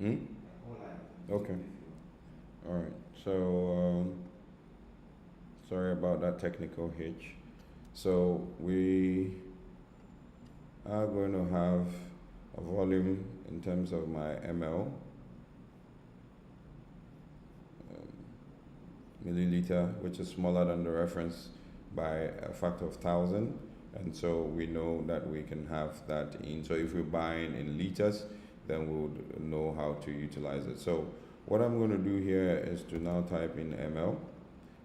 Hmm? Okay. All right. So sorry about that technical hitch. So we are going to have a volume in terms of my ml, milliliter, which is smaller than the reference by a factor of 1,000. And so we know that we can have that in. So if we're buying in liters, then we'll know how to utilize it. So what I'm going to do here is to now type in ml,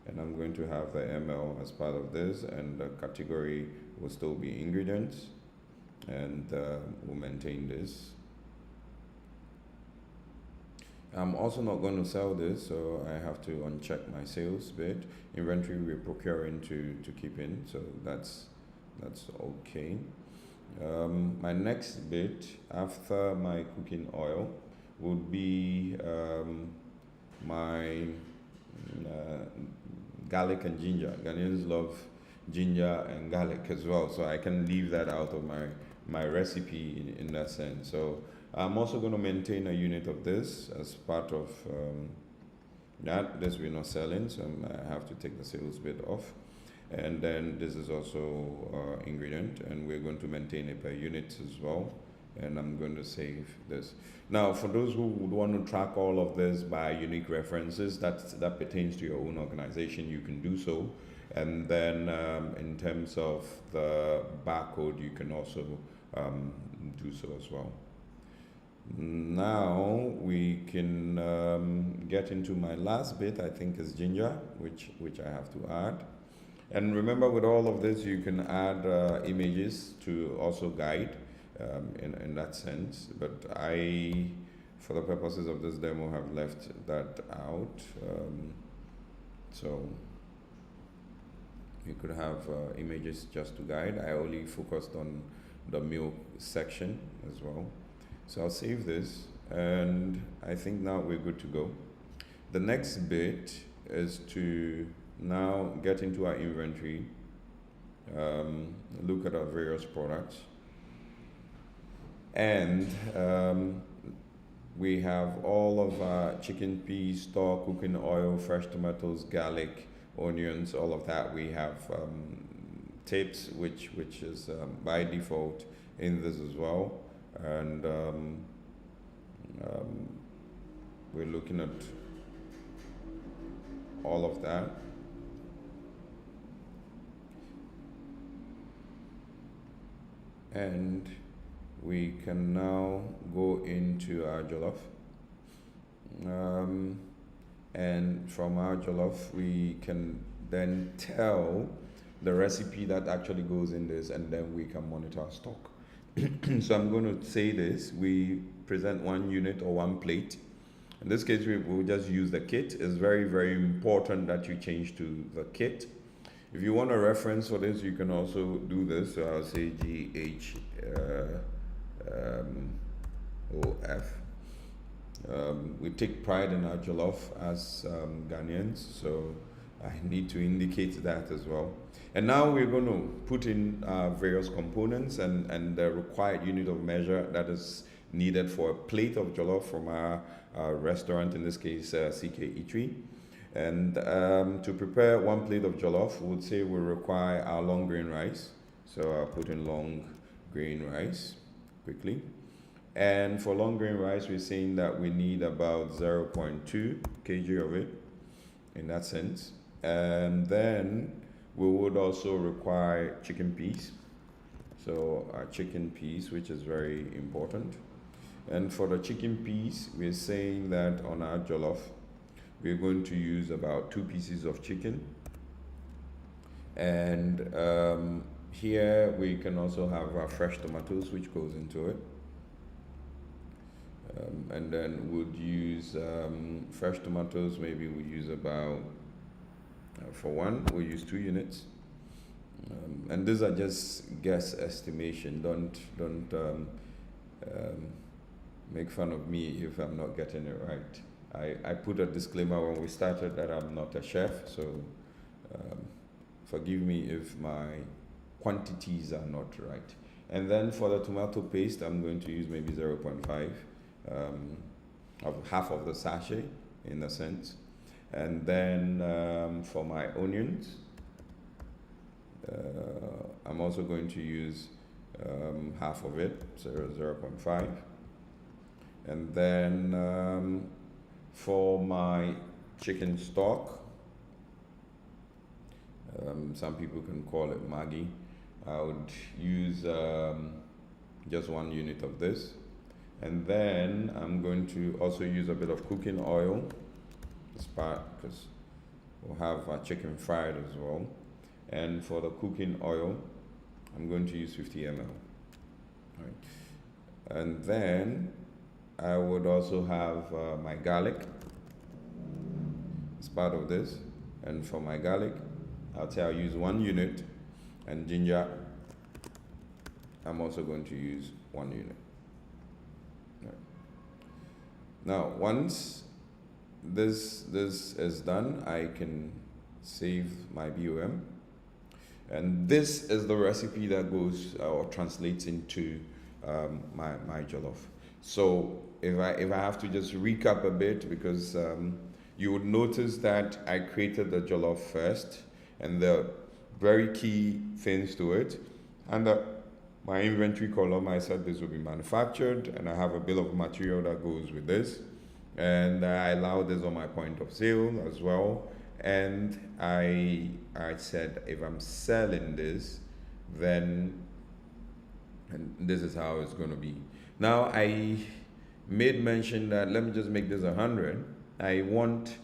and I'm going to have the ml as part of this, and the category will still be ingredients, and we'll maintain this. I'm also not going to sell this, so I have to uncheck my sales bit. Inventory we're procuring to keep in, so that's okay. My next bit after my cooking oil would be my garlic and ginger. Ghanaians love ginger and garlic as well, so I can leave that out of my recipe in that sense. So I'm also going to maintain a unit of this as part of that. This we're not selling, so I have to take the sales bit off. And then this is also ingredient, and we're going to maintain it per unit as well. And I'm going to save this. Now, for those who would want to track all of this by unique references, that pertains to your own organization, you can do so. And then in terms of the barcode, you can also do so as well. Now we can get into my last bit, I think is ginger, which I have to add. And remember, with all of this, you can add images to also guide in that sense. But I, for the purposes of this demo, have left that out. So you could have images just to guide. I only focused on the milk section as well. So I'll save this, and I think now we're good to go. The next bit is to now get into our inventory, look at our various products, and we have all of our chicken peas, stock, cooking oil, fresh tomatoes, garlic, onions, all of that. We have tips, which is by default in this as well. And we're looking at all of that. And we can now go into our jollof. And from our jollof, we can then tell the recipe that actually goes in this, and then we can monitor our stock. So I'm going to say this: we present one unit or one plate. In this case, we will just use the kit. It's very, very important that you change to the kit. If you want a reference for this, you can also do this. So I'll say GHOF. We take pride in our jollof as Ghanaians, so I need to indicate that as well. And now we're going to put in various components and the required unit of measure that is needed for a plate of jollof from our restaurant, in this case CK Eatery. And to prepare one plate of jollof, we would say we require our long grain rice. So I'll put in long grain rice quickly. And for long grain rice, we're saying that we need about 0.2 kg of it in that sense. And then we would also require chicken peas. So our chicken peas, which is very important. And for the chicken peas, we're saying that on our jollof, we're going to use about 2 pieces of chicken. And here we can also have our fresh tomatoes, which goes into it. And then we'd use fresh tomatoes. Maybe we use about, for one, we'll use 2 units. And these are just guess estimation. Don't make fun of me if I'm not getting it right. I put a disclaimer when we started that I'm not a chef, so forgive me if my quantities are not right. And then for the tomato paste, I'm going to use maybe 0.5. of half of the sachet in a sense. And then for my onions, I'm also going to use half of it, so 0.5. And then for my chicken stock, some people can call it Maggi, I would use just 1 unit of this. And then I'm going to also use a bit of cooking oil, this part, because we'll have our chicken fried as well. And for the cooking oil, I'm going to use 50 ml. Right. And then I would also have my garlic as part of this. And for my garlic, I'll use 1 unit, and ginger, I'm also going to use 1 unit. Right. Now, once this is done, I can save my BOM. And this is the recipe that goes or translates into my jollof. So if I have to just recap a bit, because you would notice that I created the jollof first, and the very key things to it, and my inventory column, I said this will be manufactured, and I have a bill of material that goes with this, and I allow this on my point of sale as well. And I said, if I'm selling this, then and this is how it's going to be. Now I made mention that, let me just make this 100. I want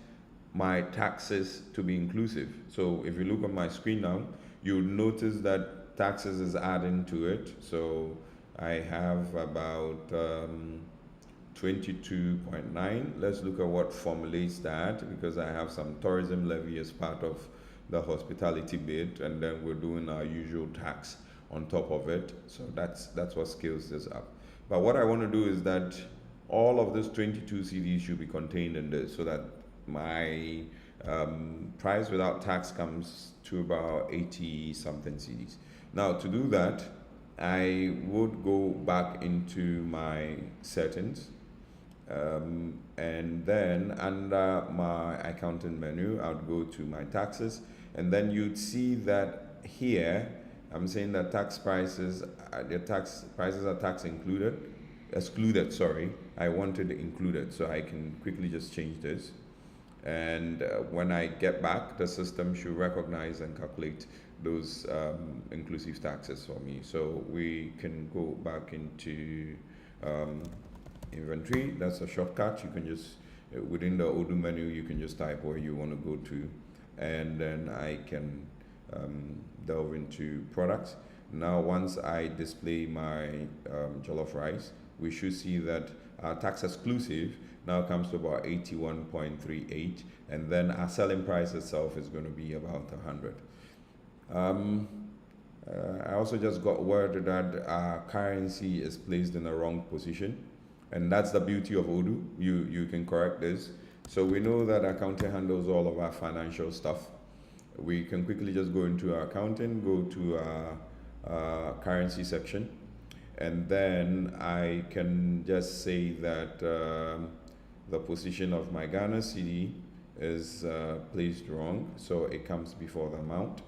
my taxes to be inclusive. So if you look on my screen now, you'll notice that taxes is adding to it. So I have about 22.9. Let's look at what formulates that, because I have some tourism levy as part of the hospitality bid, and then we're doing our usual tax on top of it. So that's what scales this up. But what I want to do is that all of this 22 CDs should be contained in this, so that my price without tax comes to about 80 something CDs. Now to do that, I would go back into my settings, and then under my accounting menu, I would go to my taxes, and then you'd see that here I'm saying that tax prices, are tax excluded, sorry. I wanted it included, so I can quickly just change this. And when I get back, the system should recognize and calculate those inclusive taxes for me. So we can go back into inventory. That's a shortcut. You can just, within the Odoo menu, you can just type where you want to go to, and then I can delve into products. Now, once I display my jollof rice, we should see that our tax exclusive now comes to about 81.38, and then our selling price itself is going to be about 100. I also just got word that our currency is placed in the wrong position, and that's the beauty of Odoo. You can correct this. So we know that accounting handles all of our financial stuff. We can quickly just go into our accounting, go to our currency section, and then I can just say that the position of my Ghana CD is placed wrong, so it comes before the amount,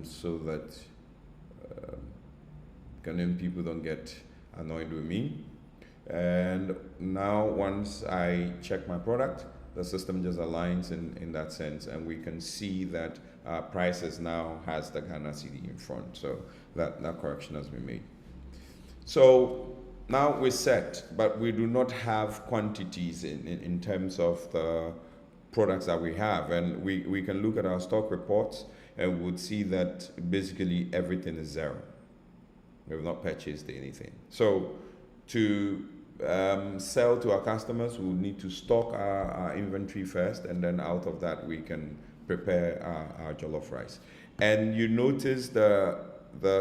so that Ghanaian people don't get annoyed with me. And now once I check my product, the system just aligns in that sense, and we can see that prices now has the Ghana CD in front, so that correction has been made. So now we're set, but we do not have quantities in terms of the products that we have, and we can look at our stock reports and would see that basically everything is zero. We have not purchased anything. So to sell to our customers, we will need to stock our inventory first, and then out of that we can prepare our jollof rice. And you notice the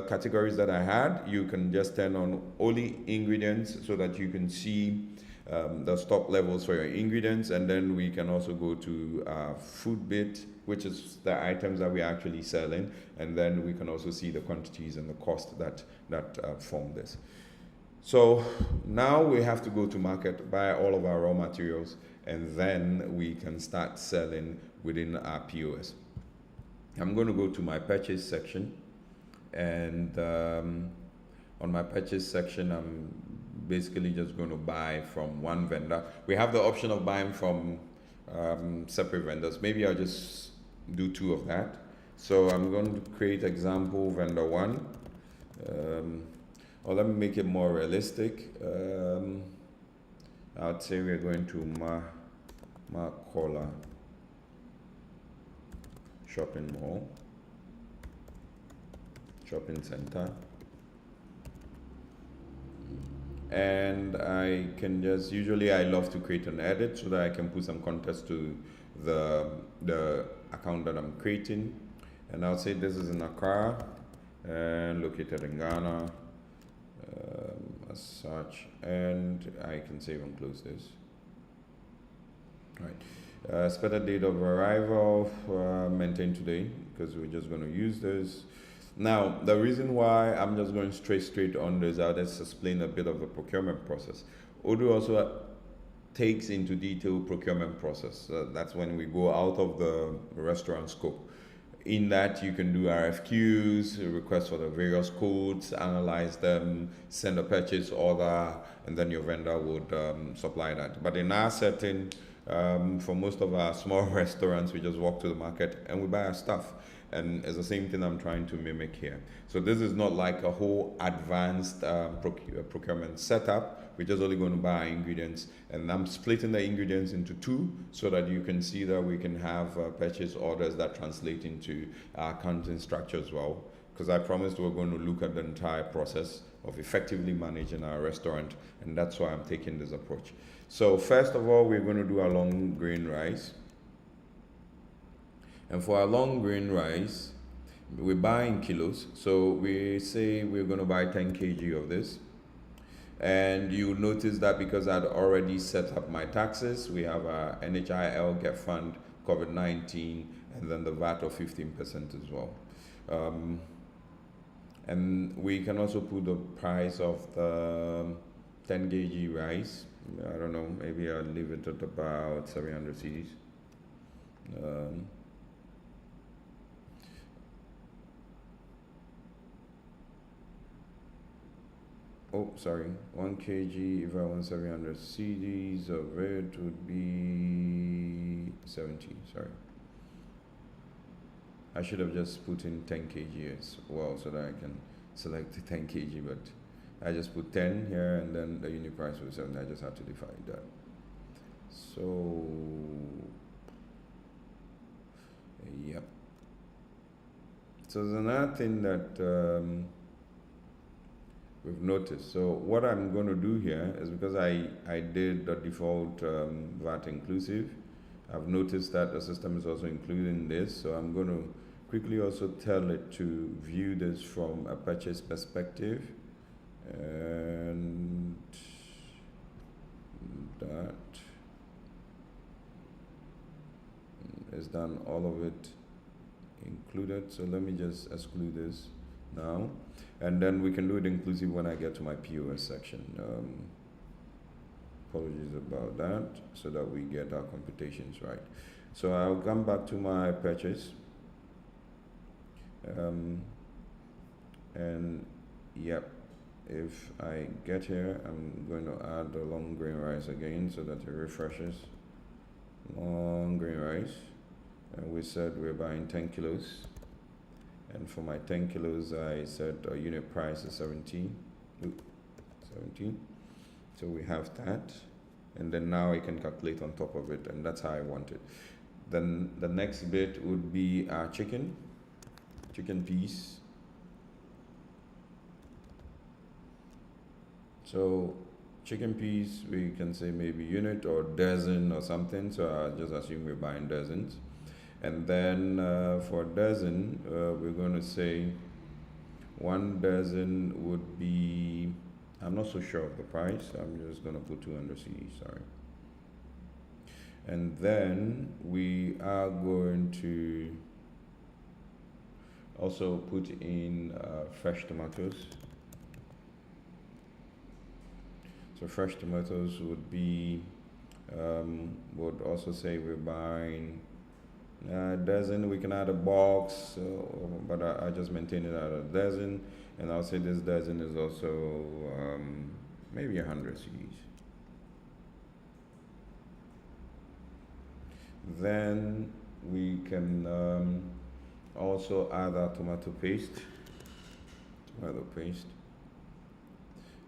categories that I had, you can just turn on only ingredients so that you can see the stock levels for your ingredients, and then we can also go to food bit, which is the items that we're actually selling, and then we can also see the quantities and the cost that form this. So now we have to go to market, buy all of our raw materials, and then we can start selling within our POS. I'm going to go to my purchase section, and on my purchase section, I'm basically just going to buy from one vendor. We have the option of buying from separate vendors. Maybe I'll just do two of that. So I'm going to create example vendor one, or let me make it more realistic. I'd say we're going to Makola shopping mall, shopping center. And I can just, usually I love to create an edit so that I can put some context to the account that I'm creating. And I'll say this is in Accra and located in Ghana as such. And I can save and close this. All right. Expected date of arrival, maintain today, because we're just going to use this. Now, the reason why I'm just going straight on this, I'll just explain a bit of the procurement process. Odoo also takes into detail procurement process. That's when we go out of the restaurant scope. In that, you can do RFQs, request for the various codes, analyze them, send a purchase order, and then your vendor would supply that. But in our setting, for most of our small restaurants, we just walk to the market and we buy our stuff. And it's the same thing I'm trying to mimic here. So this is not like a whole advanced procurement setup. We're just only going to buy ingredients, and I'm splitting the ingredients into two so that you can see that we can have purchase orders that translate into our accounting structure as well. Because I promised we're going to look at the entire process of effectively managing our restaurant, and that's why I'm taking this approach. So first of all, we're going to do our long grain rice. And for our long grain rice, we buy in kilos. So we say we're going to buy 10 kg of this. And you'll notice that because I'd already set up my taxes, we have our NHIL, Get Fund, COVID-19, and then the VAT of 15% as well. And we can also put the price of the 10 kg rice. I don't know, maybe I'll leave it at about 700 cedis. Oh, sorry, 1 kg, if I want 700 cedis of it would be 70, sorry. I should have just put in 10 kg as well so that I can select the 10 kg, but I just put 10 here and then the unit price was 7, I just have to define that. So, yep. So there's another thing that we've noticed. So what I'm going to do here is, because I did the default VAT inclusive, I've noticed that the system is also including this. So I'm going to quickly also tell it to view this from a purchase perspective, and that is done, all of it included. So let me just exclude this now, and then we can do it inclusive when I get to my POS section. Apologies about that, so that we get our computations right. So I'll come back to my purchase, and yep, if I get here, I'm going to add the long grain rice again so that it refreshes. Long grain rice, and we said we're buying 10 kilos. And for my 10 kilos, I said a unit price is 17. So we have that. And then now I can calculate on top of it, and that's how I want it. Then the next bit would be our chicken piece. So chicken piece, we can say maybe unit or dozen or something. So I'll just assume we're buying dozens. And then for a dozen, we're going to say 1 dozen would be, I'm not so sure of the price. I'm just going to put 200 cedis, sorry. And then we are going to also put in fresh tomatoes. So fresh tomatoes would be, would also say we're buying a dozen. We can add a box, but I just maintain it at a dozen. And I'll say this dozen is also maybe 100 CDs. Then we can also add our tomato paste,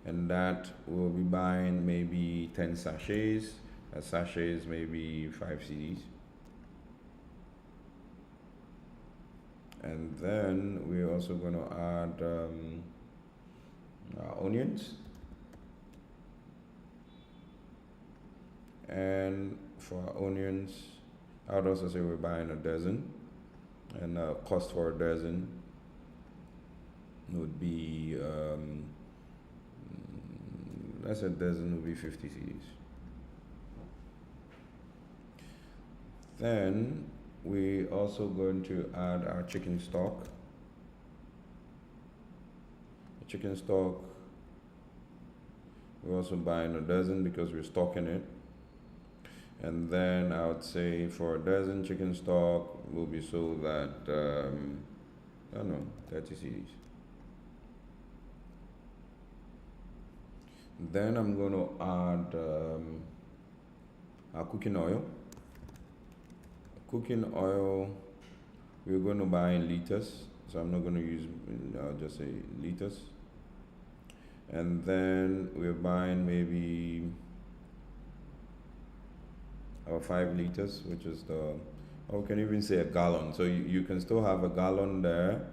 and that we'll be buying maybe 10 sachets. A sachet is maybe 5 CDs. And then we're also going to add onions. And for our onions, I would also say we're buying a dozen, and cost for a dozen would be, let's say a dozen would be 50 CDs. Then we also going to add our chicken stock. The chicken stock, we're also buying a dozen because we're stocking it. And then I would say for a dozen chicken stock will be sold at, I don't know, 30 CDs. Then I'm going to add our cooking oil. Cooking oil, we're going to buy in liters, so I'm not going to use, I'll just say liters. And then we're buying maybe 5 liters, which is the, or we can even say a gallon. So you can still have a gallon there,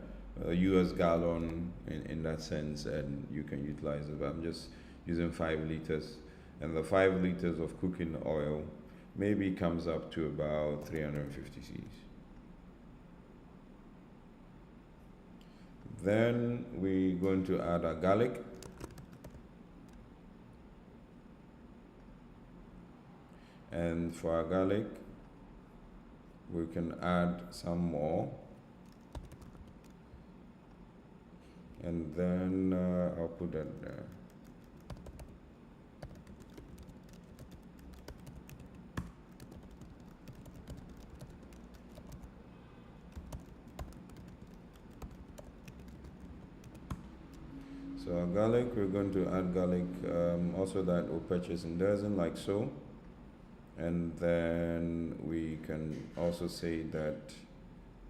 a US gallon in that sense, and you can utilize it. But I'm just using 5 liters, and the 5 liters of cooking oil maybe comes up to about 350 Cs. Then we're going to add our garlic. And for our garlic, we can add some more. And then I'll put that there. So our garlic, we're going to add garlic, also that we'll purchase in dozen, like so. And then we can also say that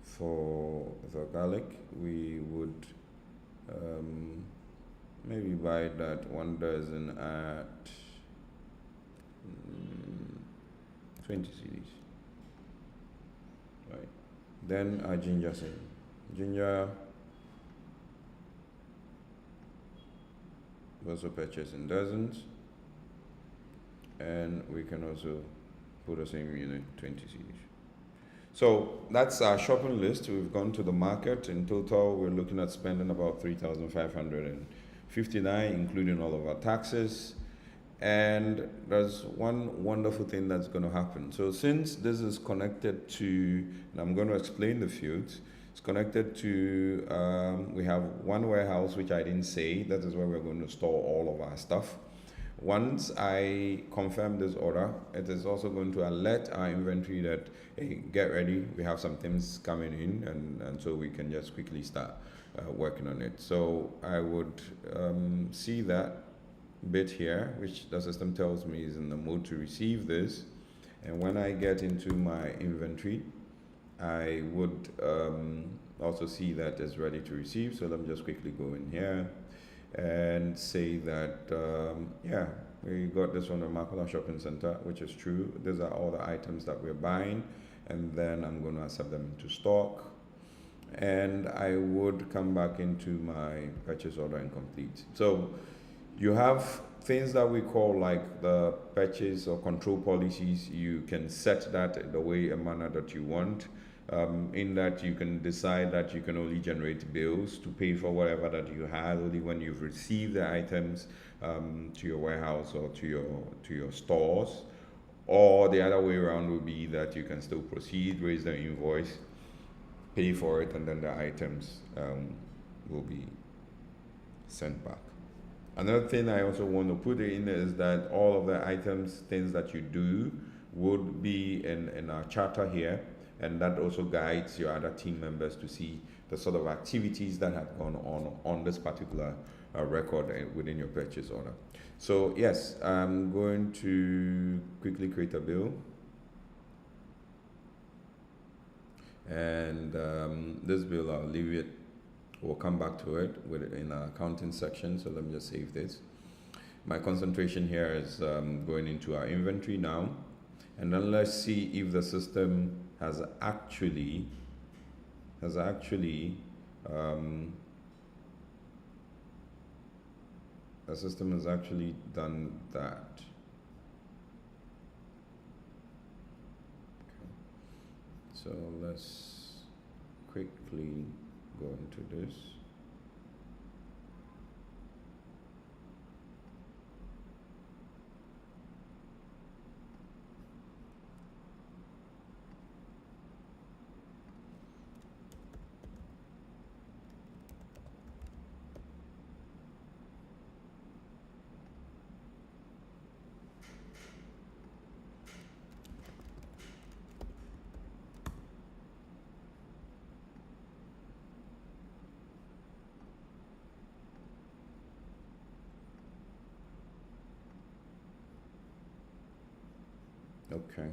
for the garlic, we would maybe buy that 1 dozen at 20 CDs. Right. Then our ginger, ginger, we also purchase in dozens, and we can also put the same unit, 20 CDs. So that's our shopping list. We've gone to the market. In total, we're looking at spending about 3,559, including all of our taxes. And there's one wonderful thing that's going to happen. So since this is connected to, and I'm going to explain the fields, it's connected to, we have one warehouse, which I didn't say. That is where we're going to store all of our stuff. Once I confirm this order, it is also going to alert our inventory that, hey, get ready, we have some things coming in, and so we can just quickly start working on it. So I would see that bit here, which the system tells me is in the mode to receive this. And when I get into my inventory, I would also see that it's ready to receive. So let me just quickly go in here and say that, yeah, we got this from the Makula Shopping Center, which is true. These are all the items that we're buying, and then I'm going to accept them into stock. And I would come back into my purchase order and complete. So you have things that we call like the purchase or control policies. You can set that in the way, a manner that you want. In that you can decide that you can only generate bills to pay for whatever that you had only when you've received the items to your warehouse or to your stores, or the other way around would be that you can still proceed, raise the invoice, pay for it, and then the items will be sent back. Another thing I also want to put in is that all of the items, things that you do, would be in our charter here, and that also guides your other team members to see the sort of activities that have gone on this particular record within your purchase order. So yes, I'm going to quickly create a bill, and this bill I'll leave it. We'll come back to it in our accounting section. So let me just save this. My concentration here is going into our inventory now, and then let's see if the system has actually done that. Okay. So let's quickly go into this. Okay.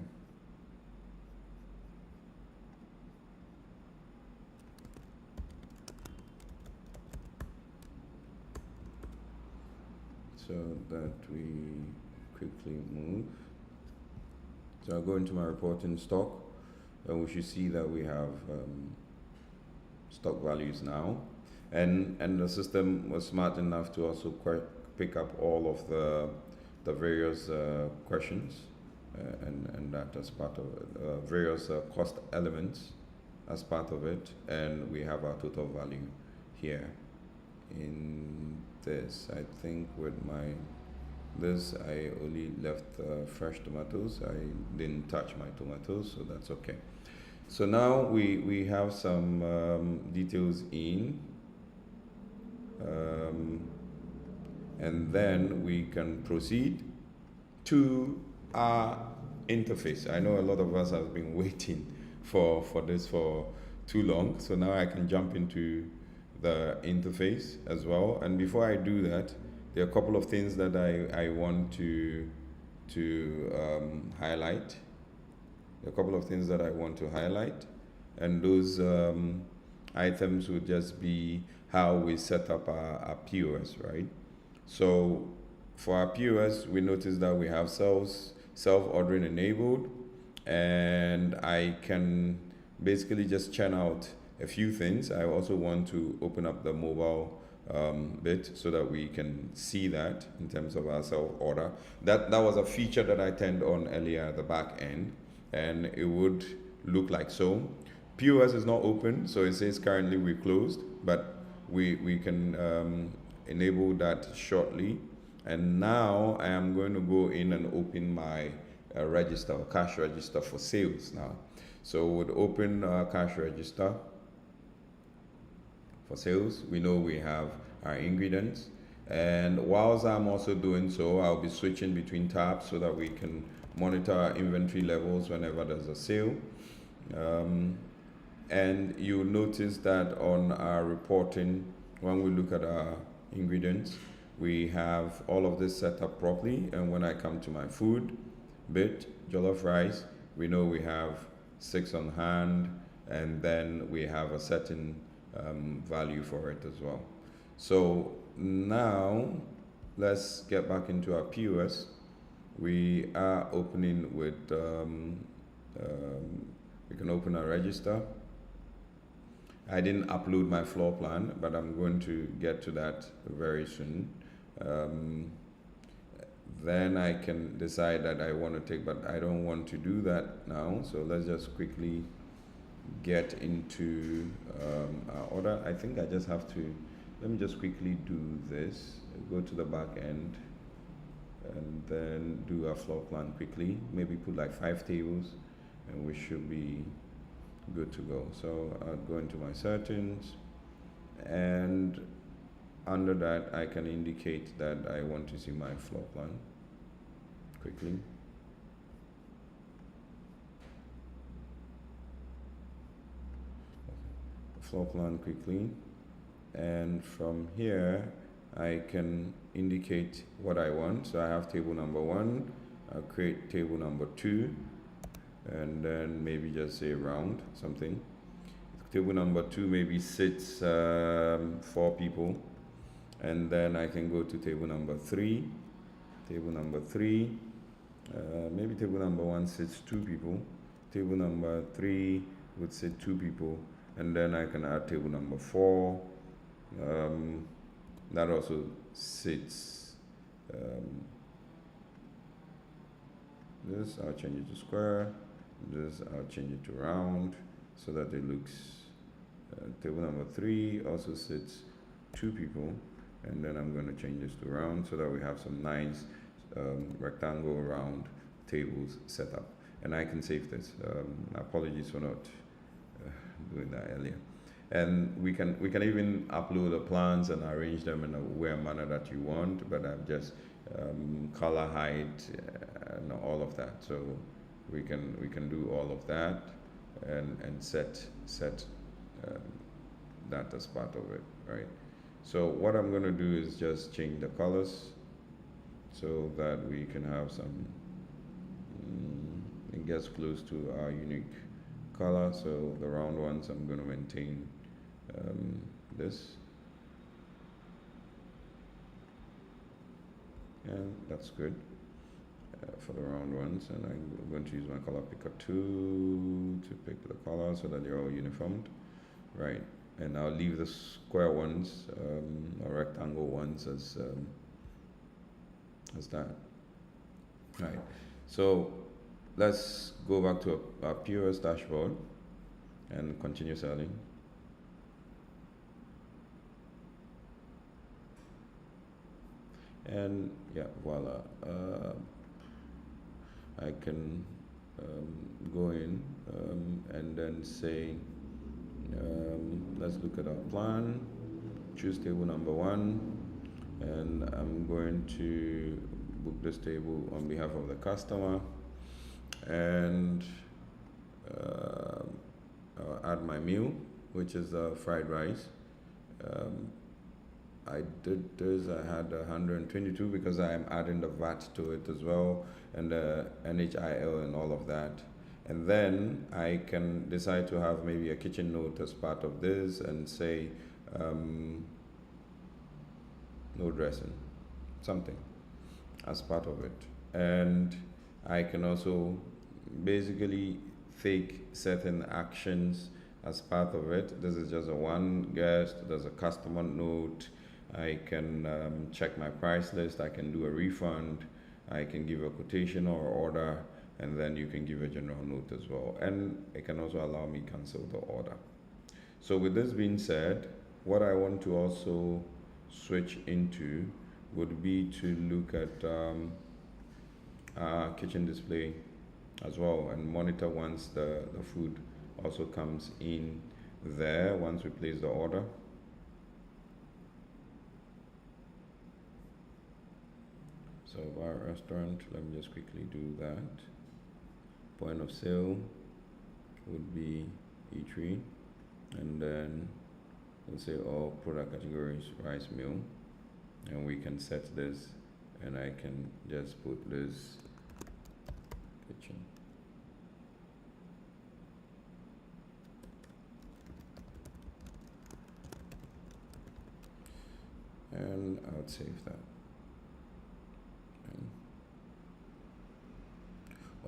So that we quickly move. So I'll go into my reporting stock, and we should see that we have stock values now, and the system was smart enough to also pick up all of the various questions. And that as part of it, various cost elements as part of it, and we have our total value here in this. I think with this I only left fresh tomatoes. I didn't touch my tomatoes, so that's okay. So now we have some details in, and then we can proceed to our interface. I know a lot of us have been waiting for this for too long, so now I can jump into the interface as well. And before I do that, there are a couple of things that I want to highlight. There are a couple of things that I want to highlight, and those items would just be how we set up our POS, right? So for our POS, we notice that we have self-ordering enabled, and I can basically just churn out a few things. I also want to open up the mobile bit so that we can see that in terms of our self-order. That was a feature that I turned on earlier at the back end, and it would look like so. POS is not open, so it says currently we're closed, but we can enable that shortly. And now I am going to go in and open my register, or cash register for sales now. So we'll open cash register for sales. We know we have our ingredients. And whilst I'm also doing so, I'll be switching between tabs so that we can monitor our inventory levels whenever there's a sale. And you'll notice that on our reporting, when we look at our ingredients, we have all of this set up properly. And when I come to my food bit, jollof rice, we know we have 6 on hand, and then we have a certain value for it as well. So now let's get back into our POS. We are opening with, we can open a register. I didn't upload my floor plan, but I'm going to get to that very soon. Then I can decide that I want to take, but I don't want to do that now. So let's just quickly get into our order. I think I just have to, let me just quickly do this. Go to the back end and then do a floor plan quickly. Maybe put like 5 tables and we should be good to go. So I'll go into my settings and under that I can indicate that I want to see my floor plan quickly. Floor plan quickly, and from here I can indicate what I want. So I have table number 1, I'll create table number 2, and then maybe just say round something. Table number 2 maybe sits 4 people, and then I can go to table number 3. Table number 3, maybe table number 1 sits 2 people. Table number 3 would sit 2 people, and then I can add table number 4. That also sits this. I'll change it to square. This I'll change it to round so that it looks. Table number 3 also sits 2 people, and then I'm going to change this to round so that we have some nice rectangle round tables set up, and I can save this. Apologies for not doing that earlier. And we can even upload the plans and arrange them in a weird manner that you want, but I've just color height and all of that. So we can do all of that and set that as part of it, right? So what I'm going to do is just change the colors so that we can have some it gets close to our unique color. So the round ones, I'm going to maintain this, and that's good for the round ones. And I'm going to use my color picker tool to pick the color so that they're all uniformed, right? And I'll leave the square ones or rectangle ones as that, right? So let's go back to our POS dashboard and continue selling. And yeah, voila. I can go in and then say, let's look at our plan, choose table number 1, and I'm going to book this table on behalf of the customer, and I'll add my meal, which is fried rice. I did this, I had 122 because I am adding the VAT to it as well, and the NHIL and all of that. And then I can decide to have maybe a kitchen note as part of this and say no dressing, something as part of it. And I can also basically take certain actions as part of it. This is just a one guest, there's a customer note. I can check my price list, I can do a refund, I can give a quotation or order, and then you can give a general note as well. And it can also allow me cancel the order. So with this being said, what I want to also switch into would be to look at our kitchen display as well and monitor once the food also comes in there once we place the order. So our restaurant, let me just quickly do that. Point of sale would be eatery, and then we'll say all product categories rice meal, and we can set this, and I can just put this kitchen. And I would save that.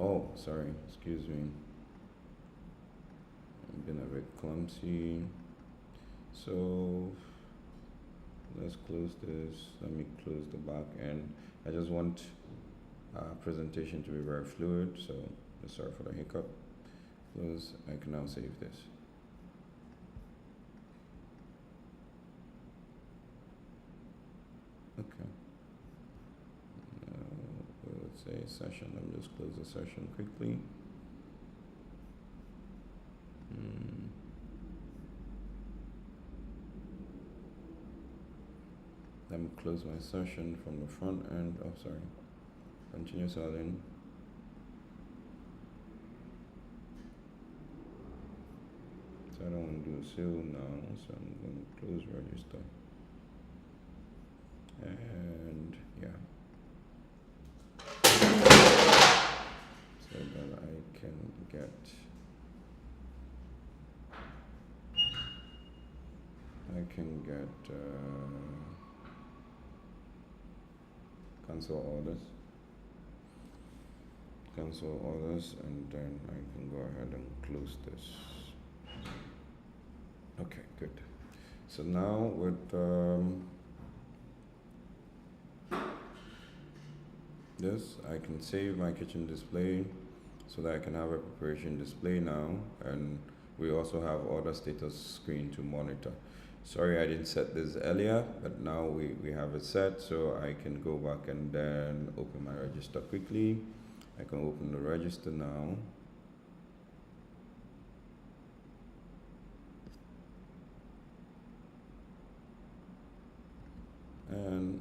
Oh, sorry, excuse me. I've been a bit clumsy. So let's close this. Let me close the back end. I just want our presentation to be very fluid. So sorry for the hiccup. Close. I can now save this. Okay. Let's say session. Let me just close the session quickly. Let me close my session from the front end. Oh, sorry. Continue selling. So I don't want to do a sale now, so I'm going to close register. And yeah. So that I can get cancel orders, and then I can go ahead and close this. Okay, good. So now with this, I can save my kitchen display so that I can have a preparation display now, and we also have order status screen to monitor. Sorry I didn't set this earlier, but now we have it set, so I can go back and then open my register quickly. I can open the register now. And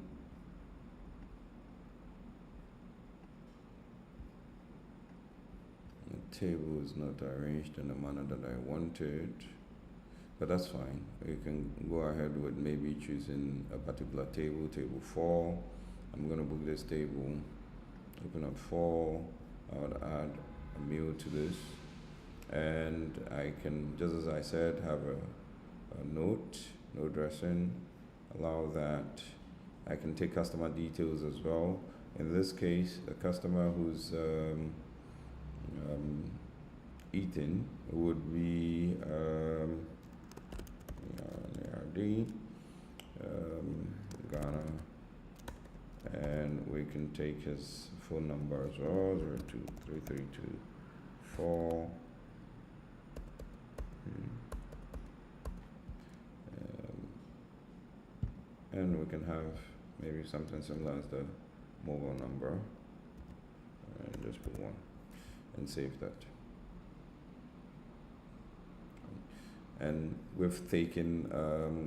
the table is not arranged in the manner that I wanted, but that's fine. You can go ahead with maybe choosing a particular table, table 4. I'm going to book this table, open up 4. I would add a meal to this, and I can, just as I said, have a note, no dressing, allow that. I can take customer details as well. In this case, a customer who's eating would be Ghana, and we can take his phone number as well, 023324. And we can have maybe something similar as the mobile number, and just put 1 and save that. And we've taken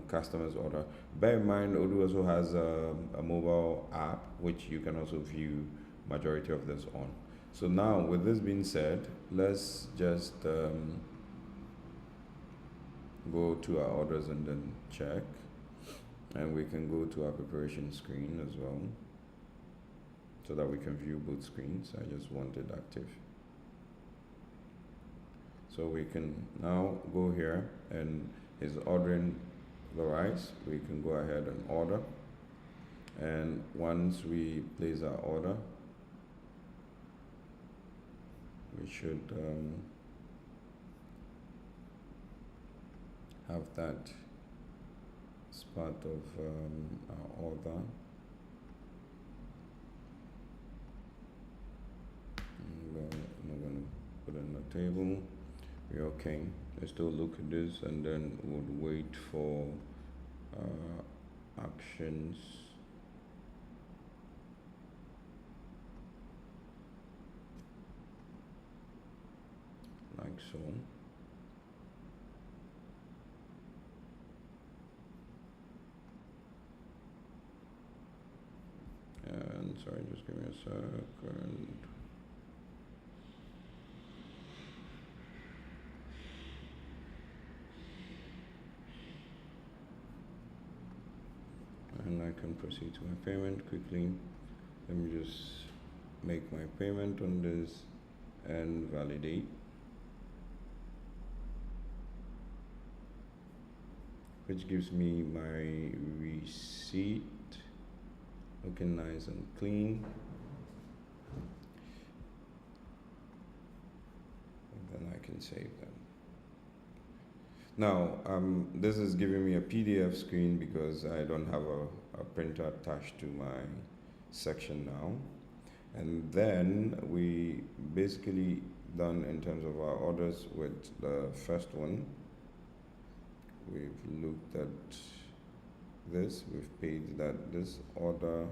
customers' order. Bear in mind, Odoo also has a mobile app which you can also view majority of this on. So now, with this being said, let's just go to our orders and then check. And we can go to our preparation screen as well, so that we can view both screens. I just want it active. So we can now go here, and he's ordering the rice. We can go ahead and order. And once we place our order, we should have that as part of our order. I'm not going to put it on the table. We're okay. Let's still look at this, and then we'll wait for actions. Like so. And sorry, just give me a second. And I can proceed to my payment quickly. Let me just make my payment on this and validate. Which gives me my receipt, looking nice and clean. And then I can save them. Now, this is giving me a PDF screen because I don't have a printer attached to my section now. And then we basically done in terms of our orders with the first one. We've looked at this, we've paid that this order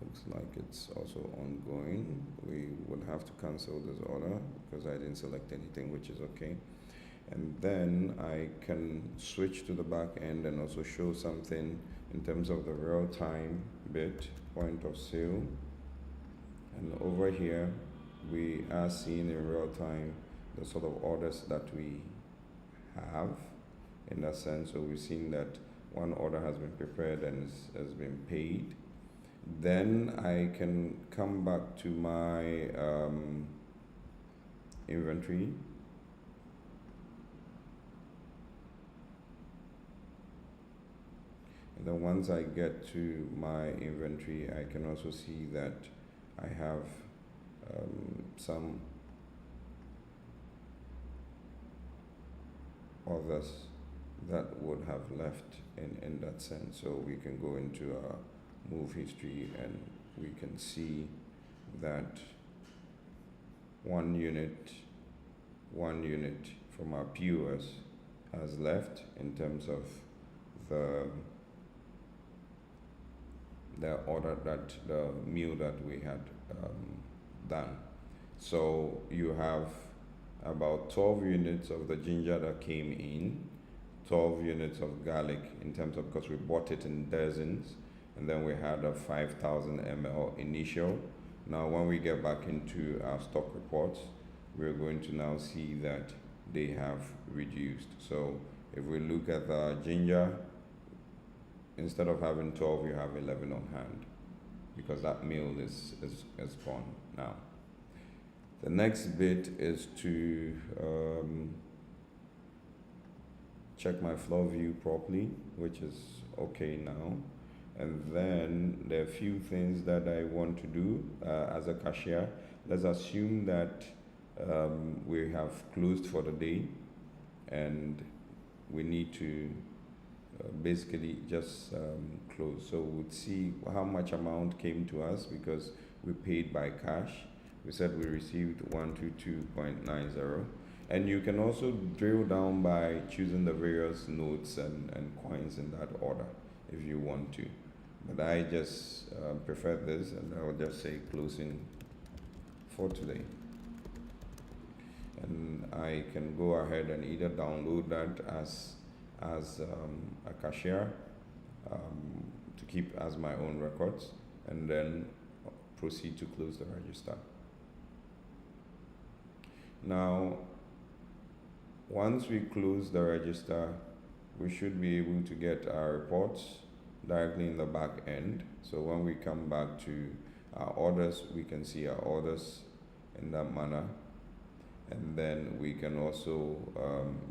looks like it's also ongoing. We would have to cancel this order because I didn't select anything, which is okay. And then I can switch to the back end and also show something in terms of the real time bit, point of sale. And over here, we are seeing in real time the sort of orders that we have in that sense. So we've seen that one order has been prepared and has been paid. Then I can come back to my inventory. And then once I get to my inventory, I can also see that I have some others that would have left in that sense. So we can go into our move history and we can see that one unit from our POS has left in terms of the order, that the meal that we had done. So you have about 12 units of the ginger that came in, 12 units of garlic in terms of, because we bought it in dozens, and then we had a 5,000 ml initial. Now when we get back into our stock reports, we're going to now see that they have reduced. So if we look at the ginger, instead of having 12, you have 11 on hand, because that meal is gone now. The next bit is to check my floor view properly, which is okay now. And then there are a few things that I want to do as a cashier. Let's assume that we have closed for the day and we need to basically just close. So we'd see how much amount came to us because we paid by cash. We said we received 122.90. And you can also drill down by choosing the various notes and coins in that order if you want to. But I just prefer this, and I will just say closing for today. And I can go ahead and either download that as a cashier to keep as my own records, and then proceed to close the register. Now, once we close the register, we should be able to get our reports directly in the back end. So when we come back to our orders, we can see our orders in that manner. And then we can also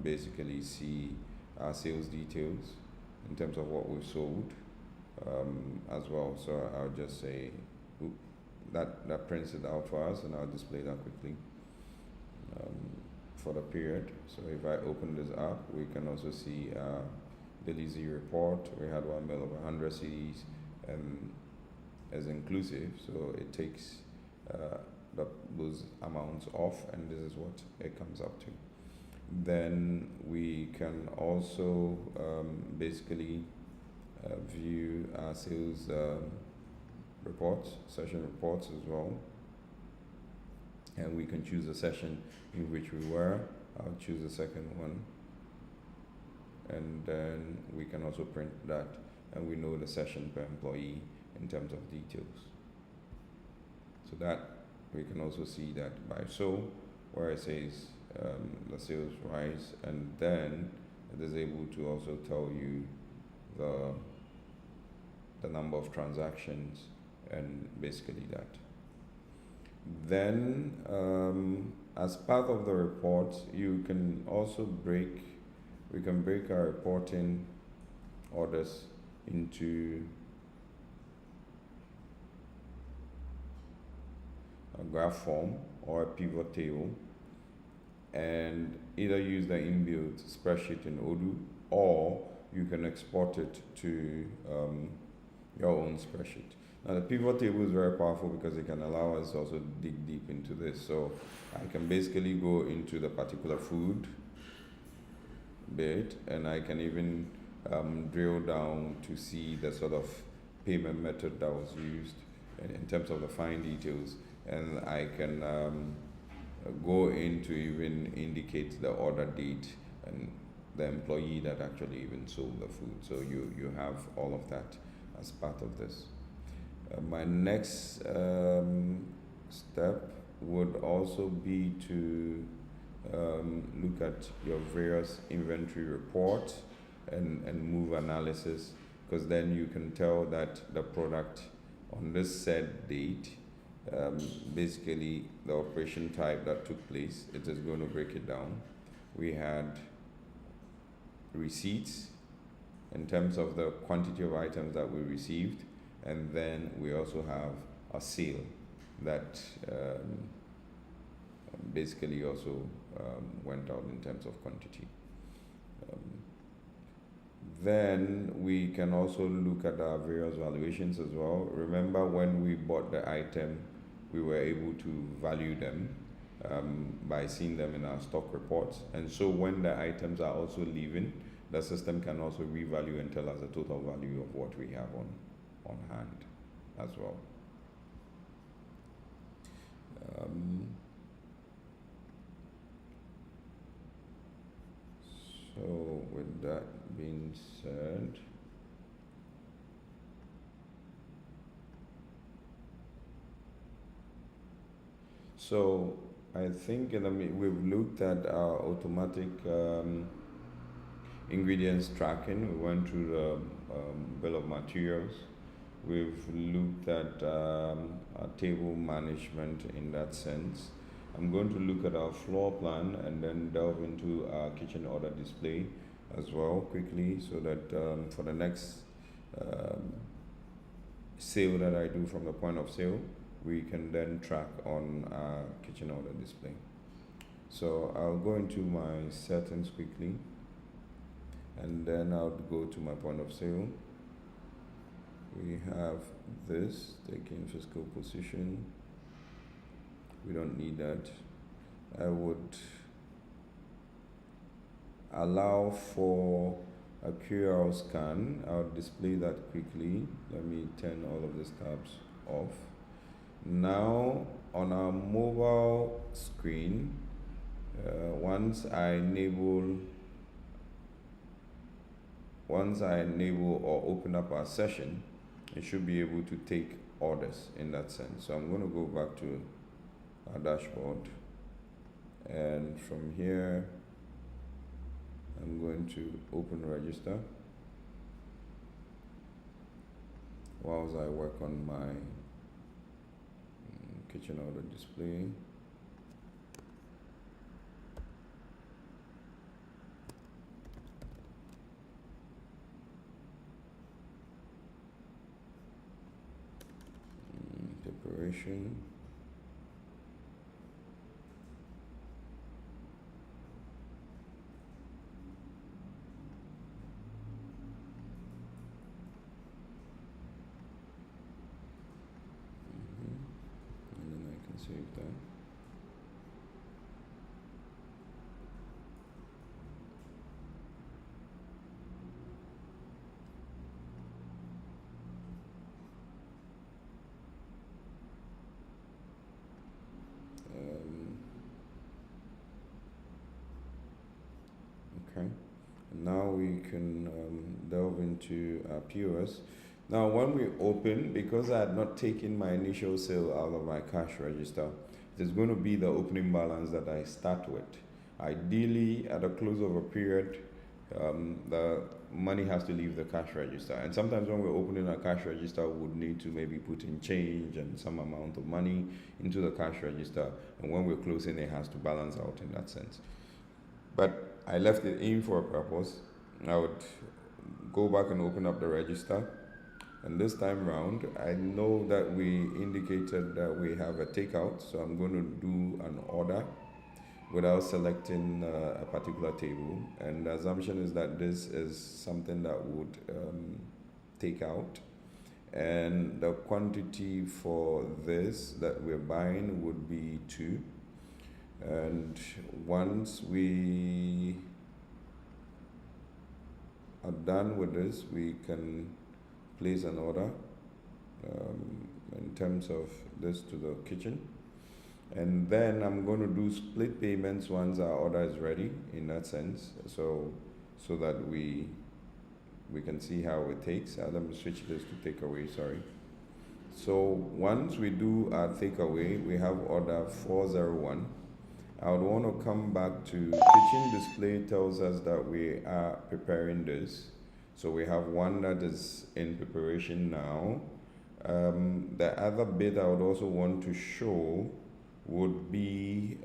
basically see our sales details in terms of what we've sold as well. So I'll just say that prints it out for us, and I'll display that quickly for the period. So if I open this up, we can also see the Lizzie report. We had one mail of 100 CDs and as inclusive, so it takes those amounts off, and this is what it comes up to. Then we can also basically view our sales reports, session reports as well. And we can choose the session in which we were. I'll choose the second one. And then we can also print that, and we know the session per employee in terms of details. So that we can also see that by so, where it says the sales rise, and then it is able to also tell you the number of transactions and basically that. Then as part of the report, you can also we can break our reporting orders into a graph form or a pivot table, and either use the inbuilt spreadsheet in Odoo, or you can export it to your own spreadsheet. Now the pivot table is very powerful because it can allow us also dig deep into this. So I can basically go into the particular food bit, and I can even drill down to see the sort of payment method that was used in terms of the fine details, and I can go in to even indicate the order date and the employee that actually even sold the food. So you have all of that as part of this. My next step would also be to look at your various inventory reports and move analysis, because then you can tell that the product on this set date, basically the operation type that took place, it is going to break it down. We had receipts in terms of the quantity of items that we received, and then we also have a sale that basically also went out in terms of quantity. Then we can also look at our various valuations as well. Remember, when we bought the item, we were able to value them by seeing them in our stock reports. And so when the items are also leaving, the system can also revalue and tell us the total value of what we have on hand as well. So with that being said, so I think we've looked at our automatic ingredients tracking. We went through the bill of materials. We've looked at our table management in that sense. I'm going to look at our floor plan and then delve into our kitchen order display as well quickly, so that for the next sale that I do from the point of sale, we can then track on our kitchen order display. So I'll go into my settings quickly, and then I'll go to my point of sale. We have this, taking fiscal position. We don't need that. I would allow for a QR scan. I'll display that quickly. Let me turn all of these tabs off. Now on our mobile screen, once I enable or open up our session, it should be able to take orders in that sense. So I'm going to go back to our dashboard, and from here I'm going to open register whilst I work on my kitchen order display. Preparation. And then I can save that. Okay, now we can delve into our POS. Now when we open, because I had not taken my initial sale out of my cash register, it is going to be the opening balance that I start with. Ideally, at the close of a period, the money has to leave the cash register. And sometimes when we're opening a cash register, we would need to maybe put in change and some amount of money into the cash register. And when we're closing, it has to balance out in that sense. But I left it in for a purpose. I would go back and open up the register. And this time round, I know that we indicated that we have a takeout. So I'm going to do an order without selecting a particular table. And the assumption is that this is something that would take out. And the quantity for this that we're buying would be 2. And once we are done with this, we can place an order in terms of this to the kitchen. And then I'm going to do split payments once our order is ready, in that sense, so that we can see how it takes. Let me switch this to takeaway, sorry. So once we do our takeaway, we have order 401. I would want to come back to kitchen display. Tells us that we are preparing this. So we have one that is in preparation now. The other bit I would also want to show would be,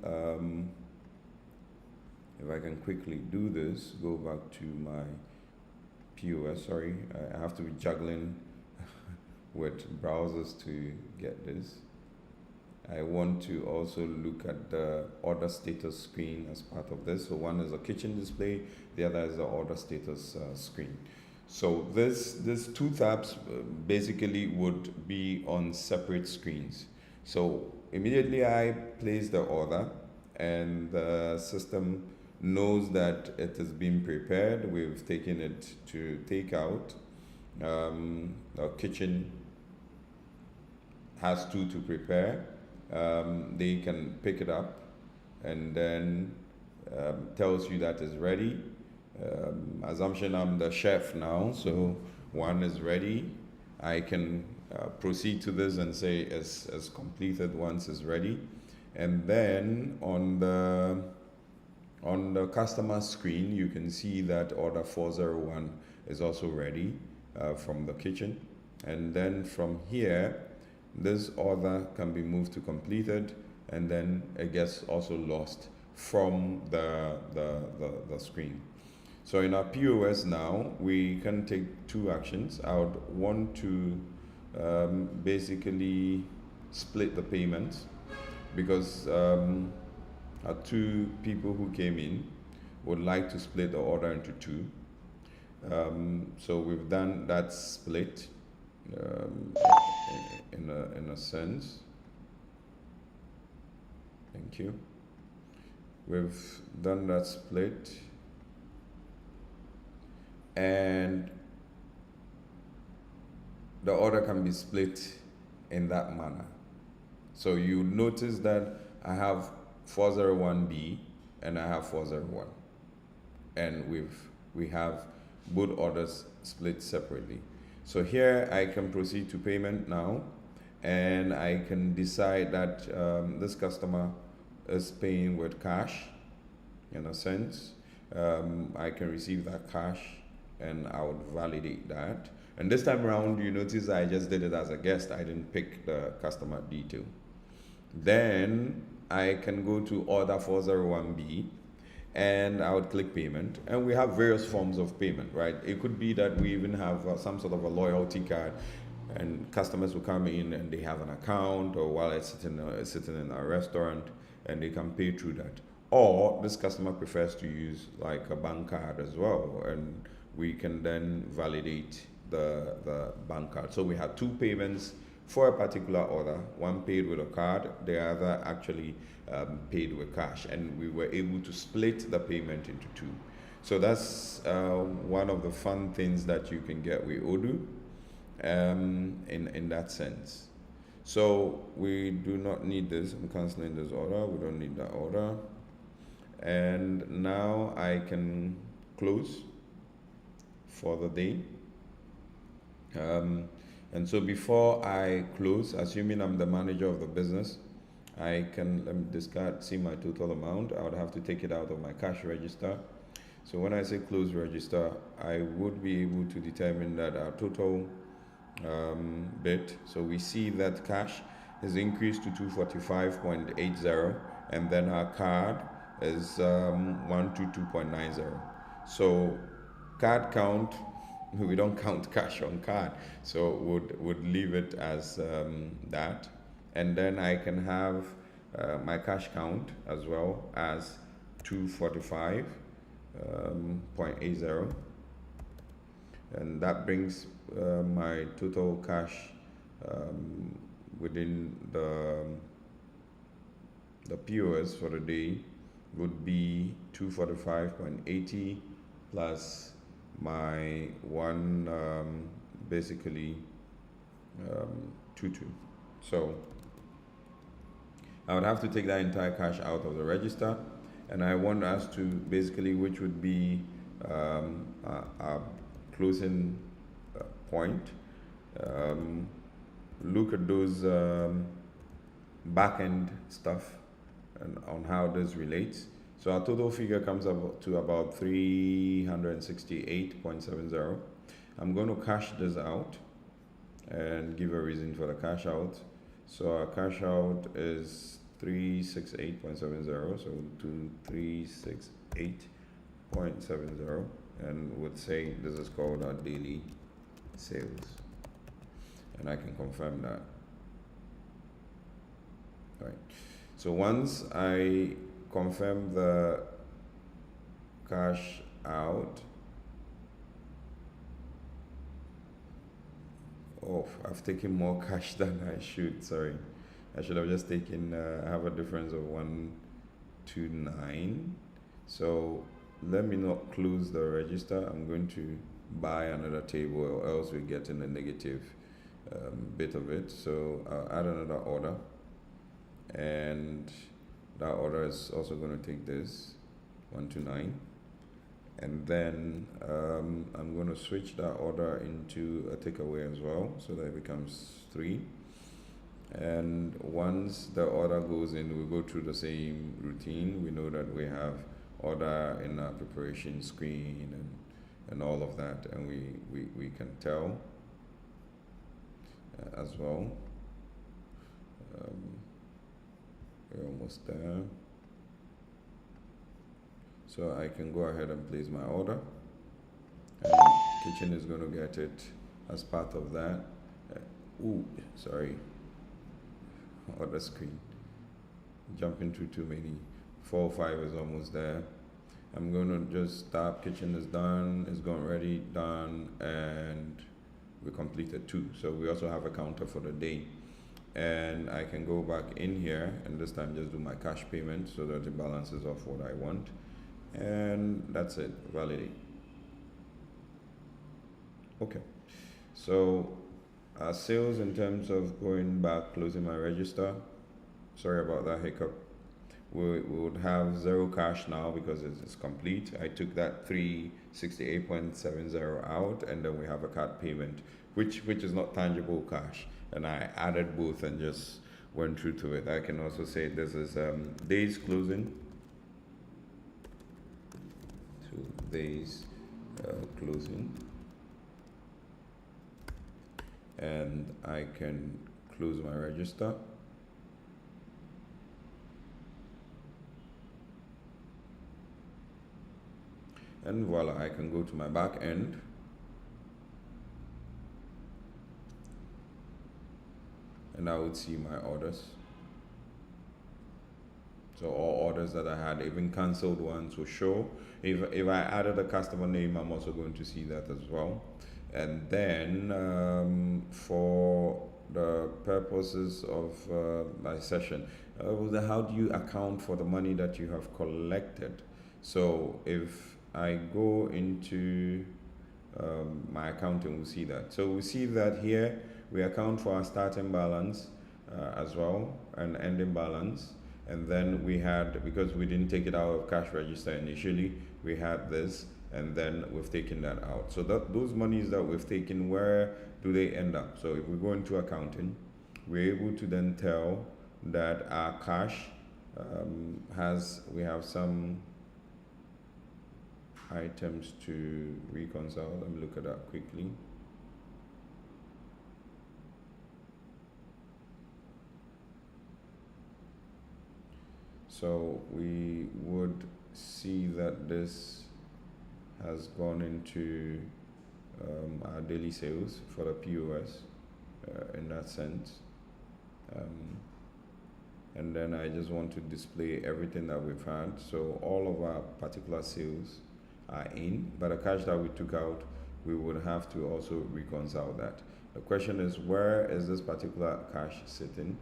if I can quickly do this, go back to my POS, sorry, I have to be juggling with browsers to get this. I want to also look at the order status screen as part of this. So one is a kitchen display, the other is the order status screen. So these two tabs basically would be on separate screens. So immediately I place the order and the system knows that it is being prepared. We've taken it to take out. Our kitchen has two to prepare. They can pick it up and then tells you that it's ready. Assumption I'm the chef now, so one is ready. I can proceed to this and say it's completed once it's ready. And then on the customer screen, you can see that order 401 is also ready from the kitchen. And then from here, this order can be moved to completed, and then it gets also lost from the screen. So in our POS now, we can take two actions. I would want to basically split the payments, because our two people who came in would like to split the order into two. So we've done that split in a sense. Thank you. We've done that split, and the order can be split in that manner. So you notice that I have 401B and I have 401, and we have both orders split separately. So here I can proceed to payment now, and I can decide that this customer is paying with cash, in a sense. I can receive that cash and I would validate that. And this time around, you notice I just did it as a guest. I didn't pick the customer detail. Then I can go to order 401B and I would click payment, and we have various forms of payment, right? It could be that we even have some sort of a loyalty card, and customers will come in and they have an account, or while it's sitting in a restaurant, and they can pay through that. Or this customer prefers to use like a bank card as well, and we can then validate the bank card. So we have two payments for a particular order, one paid with a card, the other actually paid with cash, and we were able to split the payment into two. So that's one of the fun things that you can get with Odoo in that sense. So we do not need this. I'm canceling this order. We don't need that order. And now I can close for the day. And so before I close, assuming I'm the manager of the business, I can, let me discard, see my total amount. I would have to take it out of my cash register. So when I say close register, I would be able to determine that our total bit, so we see that cash is increased to 245.80, and then our card is 122.90. So card count, we don't count cash on card, so would leave it as that. And then I can have my cash count as well as 245.80, and that brings my total cash within the POS for the day would be 245.80 plus my one basically 22. So I would have to take that entire cash out of the register, and I want us to basically, which would be our closing point, look at those back-end stuff and on how this relates. So our total figure comes up to about 368.70. I'm going to cash this out and give a reason for the cash out. So our cash out is 368.70, so to 368.70, and would say this is called our daily sales, and I can confirm that. Right. So once I confirm the cash out, oh, I've taken more cash than I should. Sorry, I should have just taken. I have a difference of 129. So let me not close the register. I'm going to buy another table, or else we get in a negative bit of it. So I'll add another order, and that order is also going to take this 129, and then I'm going to switch that order into a takeaway as well, so that it becomes 3. And once the order goes in, we go through the same routine. We know that we have order in our preparation screen and all of that, and we can tell as well. We're almost there. So I can go ahead and place my order, and kitchen is going to get it as part of that. Sorry, order screen, jumping through too many. 405 is almost there. I'm going to just stop. Kitchen is done, it's gone ready, done, and we completed 2. So we also have a counter for the day, and I can go back in here and this time just do my cash payment so that it balances off what I want, and that's it. Validate. Okay, so our sales, in terms of going back, closing my register, sorry about that hiccup, we would have 0 cash now because it's complete. I took that 368.70 out, and then we have a card payment, which is not tangible cash, and I added both and just went through to it. I can also say this is days closing, 2 days closing, and I can close my register. And voila, I can go to my back end and I would see my orders. So all orders that I had, even cancelled ones, will show. If I added a customer name, I'm also going to see that as well. And then for the purposes of my session, how do you account for the money that you have collected? So if I go into my accounting, we'll see that. So we see that here we account for our starting balance as well, and ending balance. And then we had, because we didn't take it out of cash register initially, we had this, and then we've taken that out. So those monies that we've taken, where do they end up? So if we go into accounting, we're able to then tell that our cash we have some items to reconcile. Let me look at that quickly. So we would see that this has gone into our daily sales for the POS in that sense. And then I just want to display everything that we've had. So all of our particular sales are in, but the cash that we took out, we would have to also reconcile that. The question is, where is this particular cash sitting?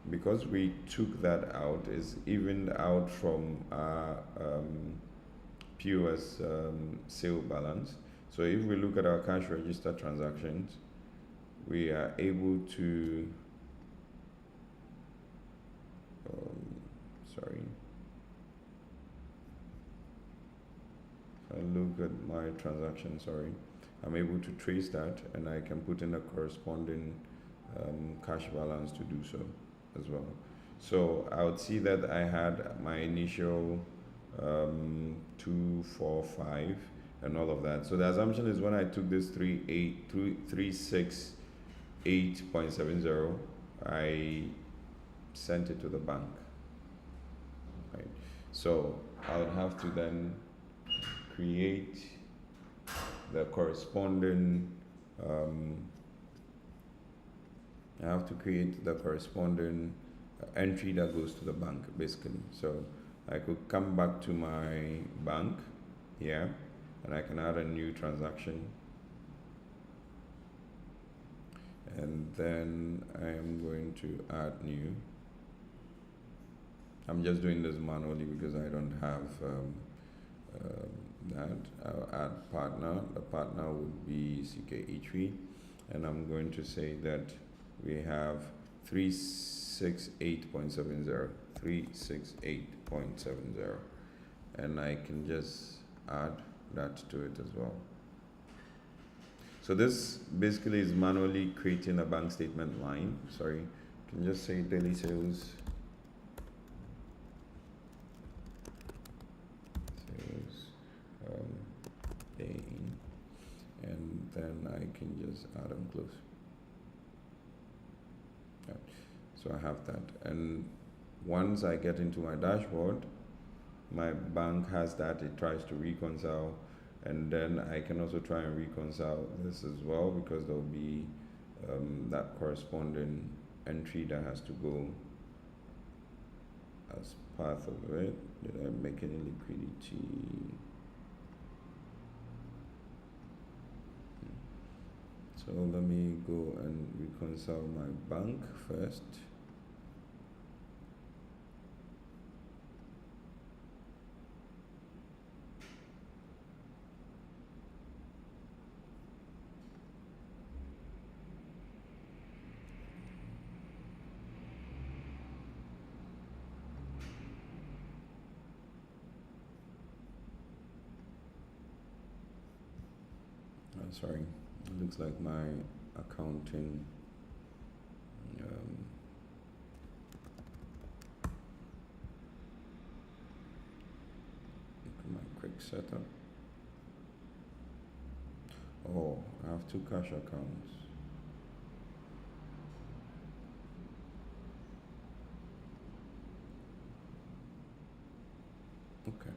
Because we took that out, is evened out from our POS sale balance. So if we look at our cash register transactions, we are able to Sorry. If I look at my transaction, sorry, I'm able to trace that, and I can put in a corresponding cash balance to do so as well. So I would see that I had my initial 245 and all of that. So the assumption is when I took this 368.70, I sent it to the bank. Right. So I would have to then create the corresponding entry that goes to the bank, basically. So I could come back to my bank here, and I can add a new transaction, and then I am going to add new. I'm just doing this manually because I don't have that. I'll add partner. The partner would be CKE3, and I'm going to say that we have 368.70, and I can just add that to it as well. So this basically is manually creating a bank statement line. Sorry, you can just say daily sales. Day, and then I can just add and close. Right. So I have that, and once I get into my dashboard, my bank has that. It tries to reconcile, and then I can also try and reconcile this as well, because there will be that corresponding entry that has to go as part of it. Did I make any liquidity? So let me go and reconcile my bank first. Sorry, it looks like my accounting my quick setup. Oh, I have two cash accounts. Okay.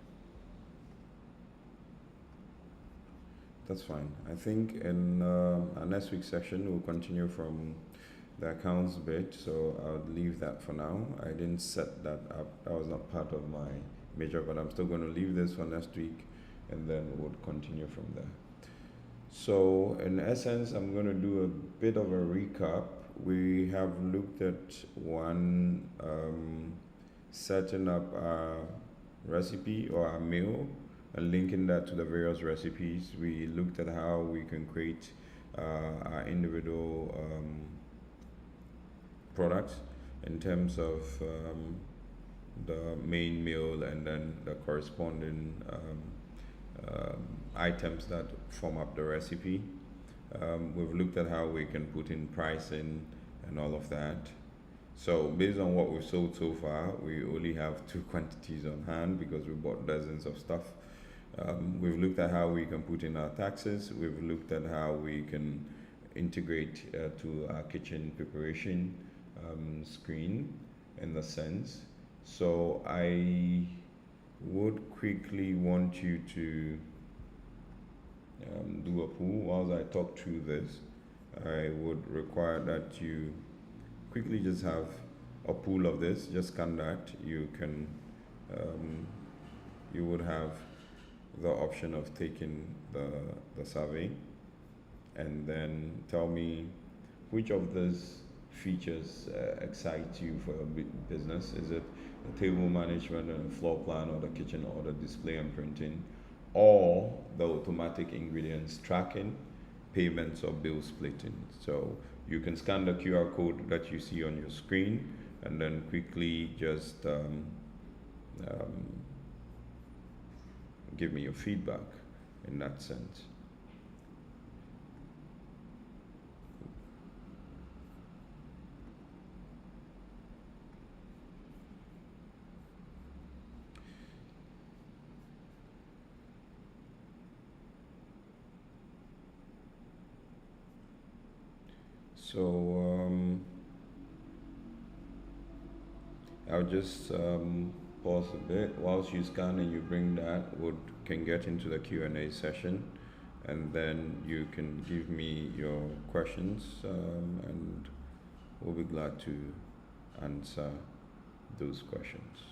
That's fine. I think in our next week's session, we'll continue from the accounts bit, so I'll leave that for now. I didn't set that up. That was not part of my major, but I'm still going to leave this for next week, and then we'll continue from there. So in essence, I'm going to do a bit of a recap. We have looked at one, setting up our recipe or our meal, and linking that to the various recipes. We looked at how we can create our individual products in terms of the main meal and then the corresponding items that form up the recipe. We've looked at how we can put in pricing and all of that. So based on what we've sold so far, we only have 2 quantities on hand because we bought dozens of stuff. We've looked at how we can put in our taxes. We've looked at how we can integrate to our kitchen preparation screen in the sense. So I would quickly want you to do a pool. Whilst I talk through this, I would require that you quickly just have a pool of this. Just scan that. You can, you would have the option of taking the survey, and then tell me which of these features excite you for your business. Is it the table management and floor plan, or the kitchen order display and printing, or the automatic ingredients tracking, payments, or bill splitting? So you can scan the QR code that you see on your screen, and then quickly just give me your feedback in that sense. So I'll just pause a bit whilst you scan and you bring that. Can get into the Q&A session, and then you can give me your questions, and we'll be glad to answer those questions.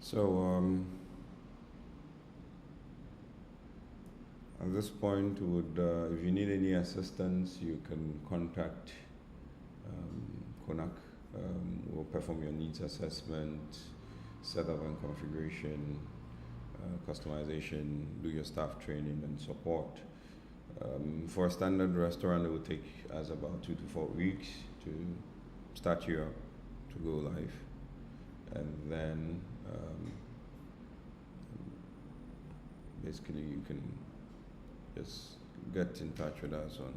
So at this point, if you need any assistance, you can contact CONAK. We'll perform your needs assessment, setup and configuration, customization, do your staff training and support. For a standard restaurant, it will take us about 2 to 4 weeks to start you up to go live, and then basically you can just get in touch with us on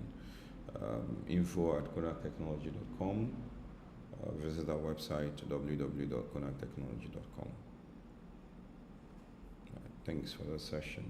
info@conaktechnology.com. Visit our website www.conaktechnology.com. Thanks for the session.